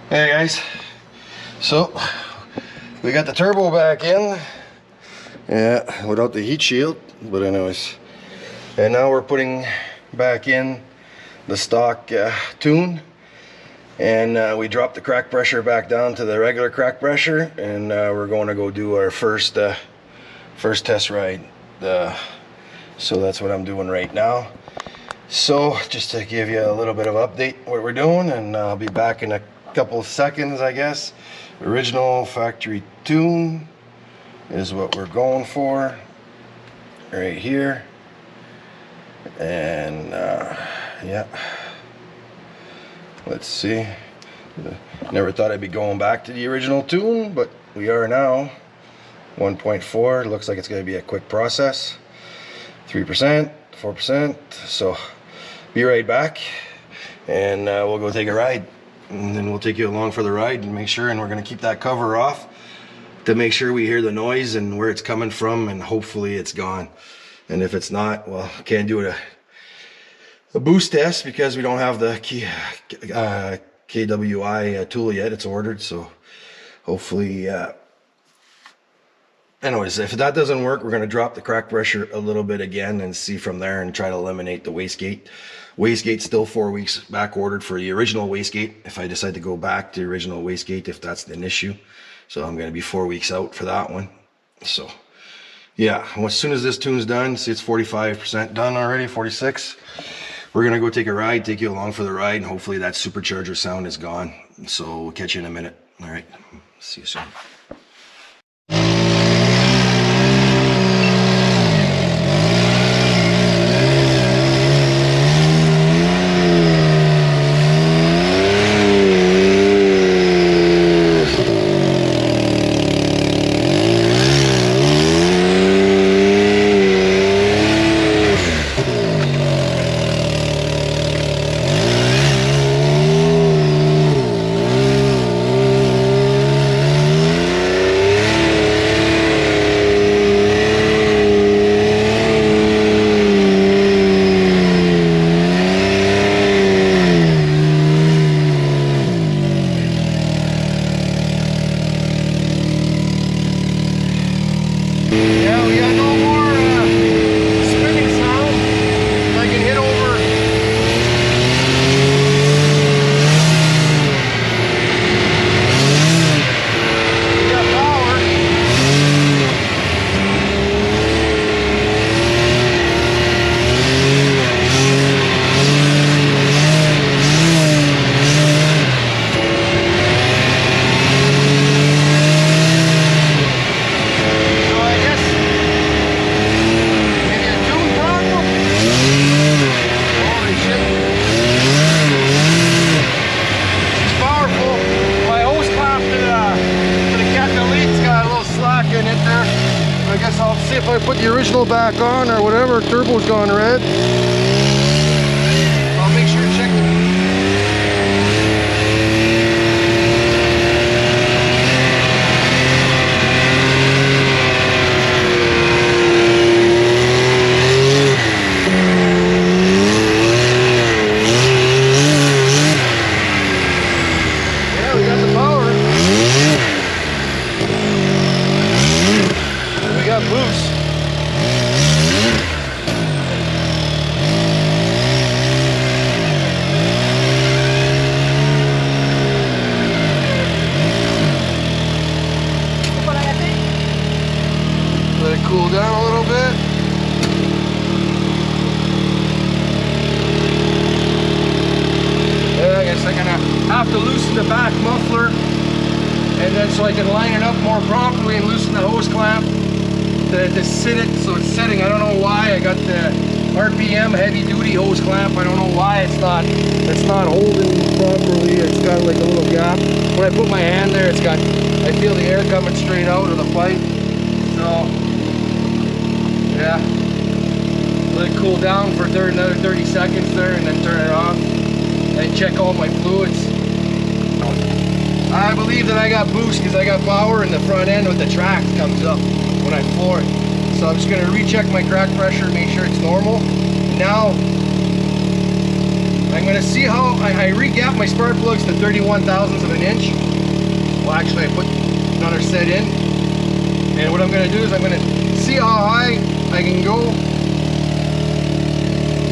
Hey guys, so we got the turbo back in, yeah, without the heat shield, but anyways, and now we're putting back in the stock tune, and we dropped the crack pressure back down to the regular crack pressure, and we're going to go do our first test ride. So that's what I'm doing right now. So just to give you a little bit of update what we're doing, and I'll be back in a couple of seconds, I guess. Original factory tune is what we're going for right here, and yeah, let's see. Never thought I'd be going back to the original tune, but we are now. 1.4 looks like it's going to be a quick process. 3%, 4%. So be right back, and we'll go take a ride, and then we'll take you along for the ride and make sure, and we're going to keep that cover off to make sure we hear the noise and where it's coming from, and hopefully it's gone. And if it's not, well, can't do a boost test because we don't have the KWI tool yet. It's ordered, so hopefully anyways, if that doesn't work, we're going to drop the crack pressure a little bit again and see from there, and try to eliminate the wastegate. Wastegate's still 4 weeks back ordered for the original wastegate, if I decide to go back to the original wastegate, if that's an issue. So I'm going to be 4 weeks out for that one. So yeah, as soon as this tune's done, see it's 45% done already, 46. We're going to go take a ride, take you along for the ride, and hopefully that supercharger sound is gone. So we'll catch you in a minute. All right, see you soon. Yeah, we got no more spinning sound. I can hit over. We got power. I guess I'll see if I put the original back on or whatever. Turbo's gone red. I'll make sure to check it. Yeah, we got the power. We got boost. Let it cool down a little bit. Yeah, I guess I'm gonna have to loosen the back muffler, and then so I can line it up more properly and loosen the hose clamp to sit it so it's sitting. I don't know why I got the RPM heavy duty hose clamp. I don't know why it's not holding properly. It's got like a little gap. When I put my hand there, I feel the air coming straight out of the pipe. So yeah, let it cool down for another 30 seconds there, and then turn it off and check all my fluids. I believe that I got boost because I got power in the front end with the track comes up when I floor it. So I'm just going to recheck my crack pressure, make sure it's normal. Now I'm gonna see how I re-gap my spark plugs to 31 thousandths of an inch. Well, actually, I put another set in, and what I'm gonna do is I'm gonna see how high I can go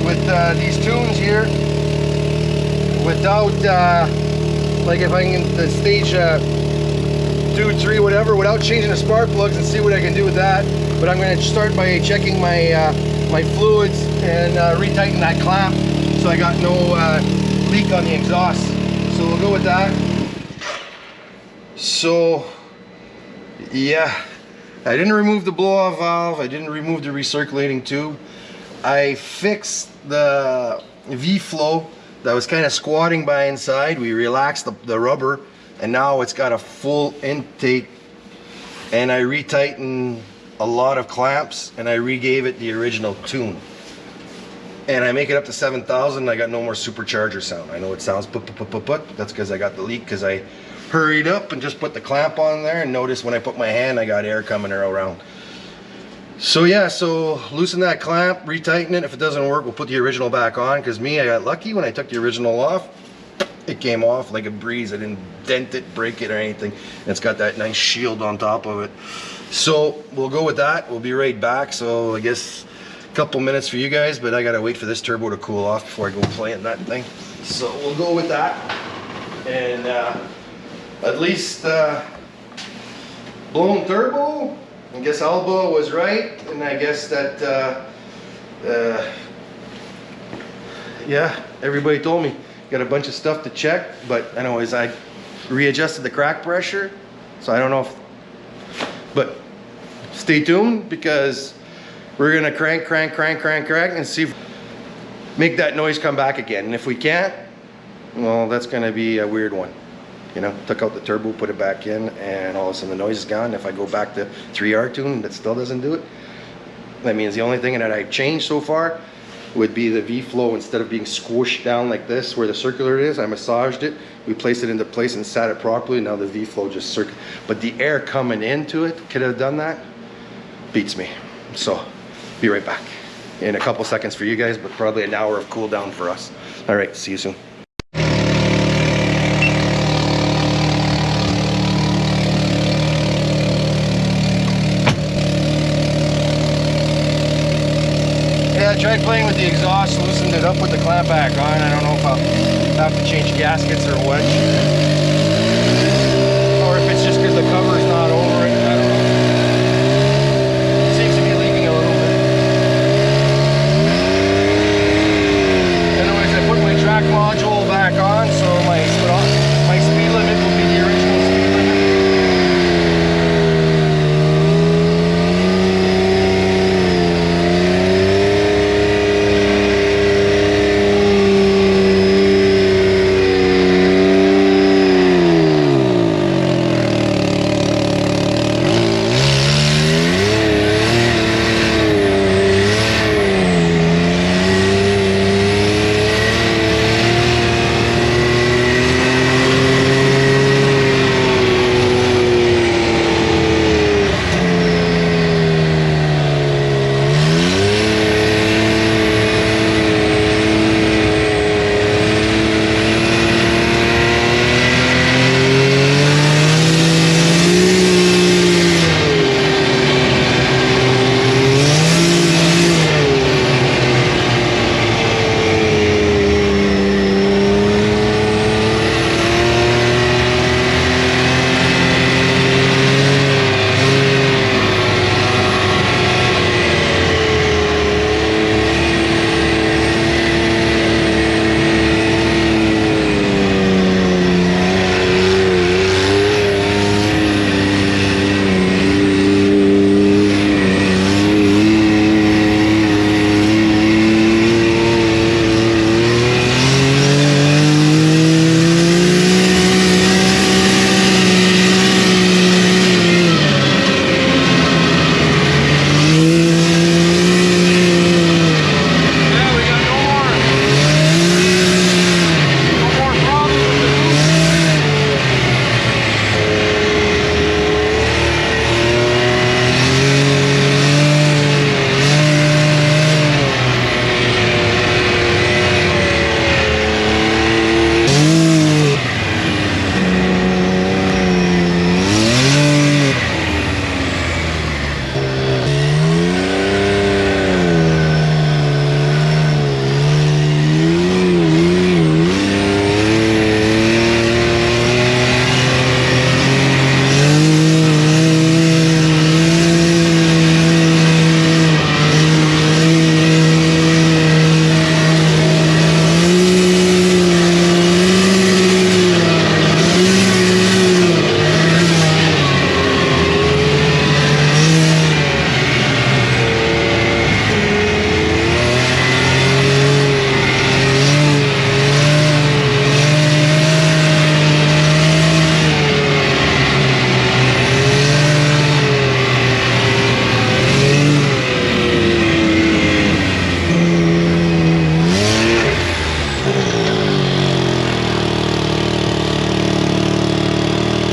with these tunes here without, like if I can get the stage 2, 3, whatever, without changing the spark plugs, and see what I can do with that. But I'm gonna start by checking my my fluids and retighten that clamp so I got no leak on the exhaust. So we'll go with that. So yeah, I didn't remove the blow-off valve, I didn't remove the recirculating tube. I fixed the V-flow that was kind of squatting by inside. We relaxed the rubber, and now it's got a full intake, and I retightened a lot of clamps, and I re-gave it the original tune. And I make it up to 7,000. I got no more supercharger sound. I know it sounds but that's because I got the leak, because I hurried up and just put the clamp on there, and notice when I put my hand I got air coming around. So yeah, so loosen that clamp, retighten it. If it doesn't work, we'll put the original back on, because me, I got lucky when I took the original off, it came off like a breeze. I didn't dent it, break it or anything, and it's got that nice shield on top of it. So we'll go with that. We'll be right back. So I guess a couple minutes for you guys, but I gotta wait for this turbo to cool off before I go play in that thing. So we'll go with that, and at least blown turbo. I guess Alba was right, and I guess that yeah, everybody told me got a bunch of stuff to check, but anyways, I readjusted the crack pressure, so I don't know if, but stay tuned, because we're gonna crank and see if make that noise come back again. And if we can't, well, that's gonna be a weird one. You know, took out the turbo, put it back in, and all of a sudden the noise is gone. If I go back to 3R tune, that still doesn't do it. That means the only thing that I changed so far would be the V-flow. Instead of being squished down like this where the circular is, I massaged it, we placed it into place and sat it properly. Now the V-flow just circular, but the air coming into it, could have done that, beats me. So be right back in a couple seconds for you guys, but probably an hour of cool down for us. All right, see you soon. I tried playing with the exhaust, loosened it up with the clamp back on. I don't know if I'll have to change gaskets or what, or if it's just because the cover's not over it. I don't know. It seems to be leaking a little bit. Anyways, I put my track module back on, so my speed limit will be the original speed limit.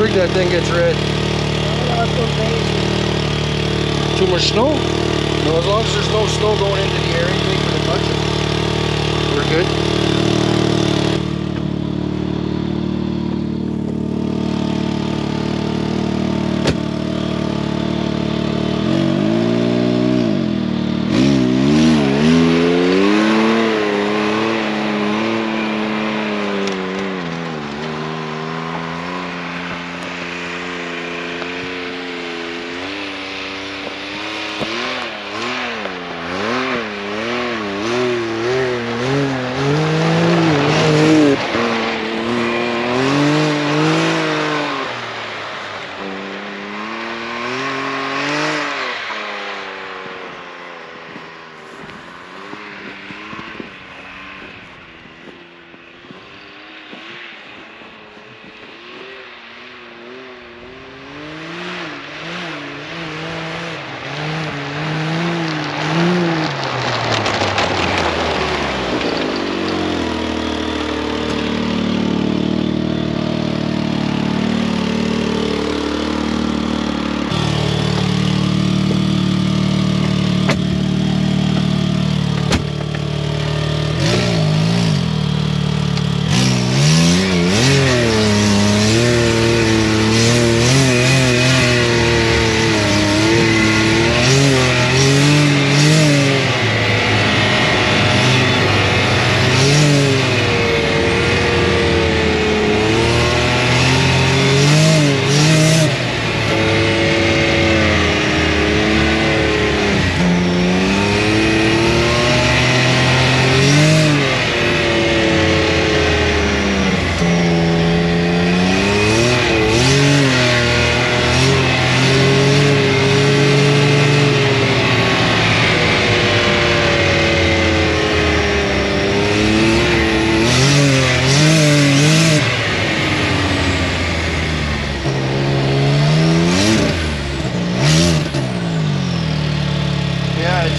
frig that thing gets red. Too much snow? No, as long as there's no snow going into the air intake for the clutches, we're good.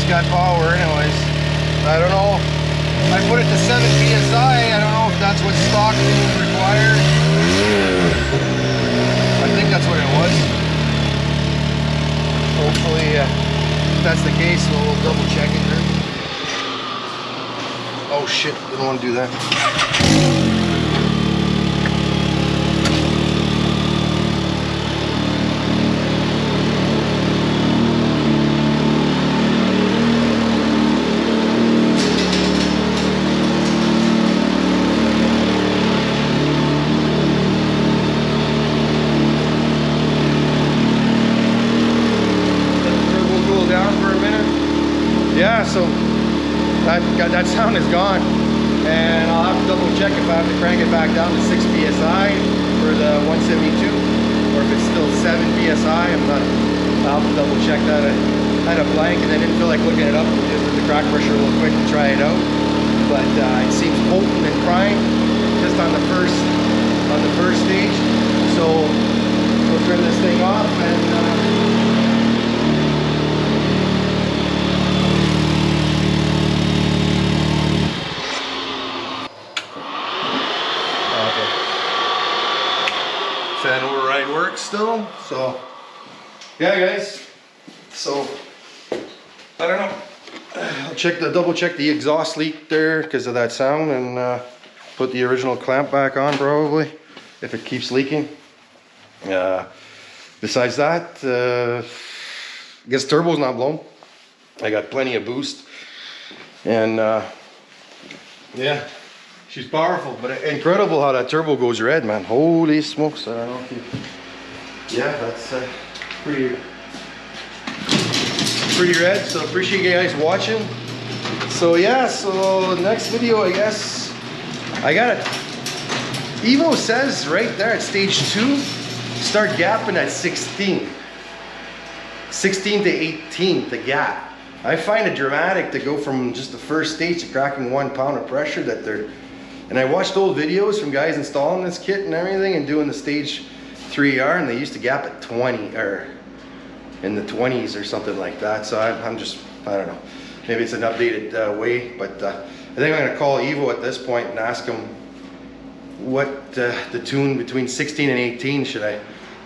Got power anyways. I don't know. I put it to 7 psi. I don't know if that's what stock required. I think that's what it was. Hopefully, if that's the case, we'll double check it here. Oh shit, didn't want to do that. Yeah, so that sound is gone, and I'll have to double check if I have to crank it back down to 6 psi for the 172, or if it's still 7 psi. I'll have to double check that. I had a blank and I didn't feel like looking it up. We just did the crack pressure real quick to try it out, but it seems potent and prime just on the first stage. So we'll turn this thing off and. Fan override works still, so yeah guys, so I don't know, I'll double check the exhaust leak there because of that sound, and put the original clamp back on probably if it keeps leaking. Besides that, I guess turbo's not blown. I got plenty of boost, and yeah, she's powerful, but incredible how that turbo goes red, man. Holy smokes. I don't know if you... Yeah, that's pretty red. So appreciate you guys watching. So yeah, so next video, I guess, I got it. Evo says right there at stage 2, start gapping at 16. 16 to 18, the gap. I find it dramatic to go from just the first stage to cracking 1 pound of pressure that they're... And I watched old videos from guys installing this kit and everything and doing the stage 3R, and they used to gap at 20 or in the 20s or something like that. So I'm just, I don't know, maybe it's an updated way, but I think I'm gonna call Evo at this point and ask them what the tune between 16 and 18 should I,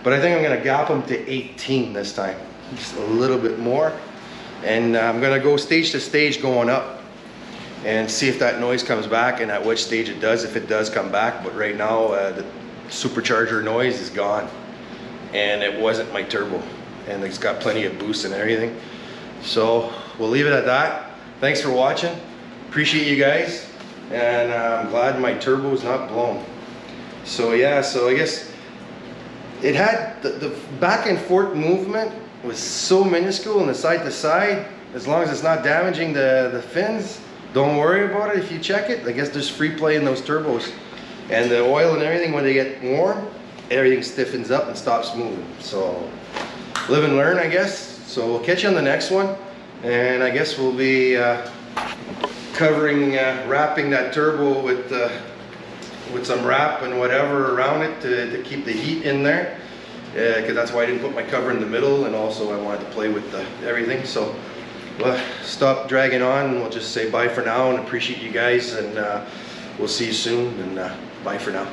but I think I'm gonna gap them to 18 this time, just a little bit more. And I'm gonna go stage to stage going up and see if that noise comes back and at which stage it does, if it does come back. But right now the supercharger noise is gone, and it wasn't my turbo, and it's got plenty of boost and everything. So we'll leave it at that. Thanks for watching, appreciate you guys, and I'm glad my turbo is not blown. So yeah, so I guess it had the back and forth movement was so minuscule, and the side to side, as long as it's not damaging the fins, don't worry about it if you check it. I guess there's free play in those turbos, and the oil and everything, when they get warm, everything stiffens up and stops moving. So live and learn, I guess. So we'll catch you on the next one, and I guess we'll be covering, wrapping that turbo with some wrap and whatever around it to keep the heat in there, because that's why I didn't put my cover in the middle, and also I wanted to play with everything. So we'll stop dragging on, and we'll just say bye for now, and appreciate you guys, and we'll see you soon, and bye for now.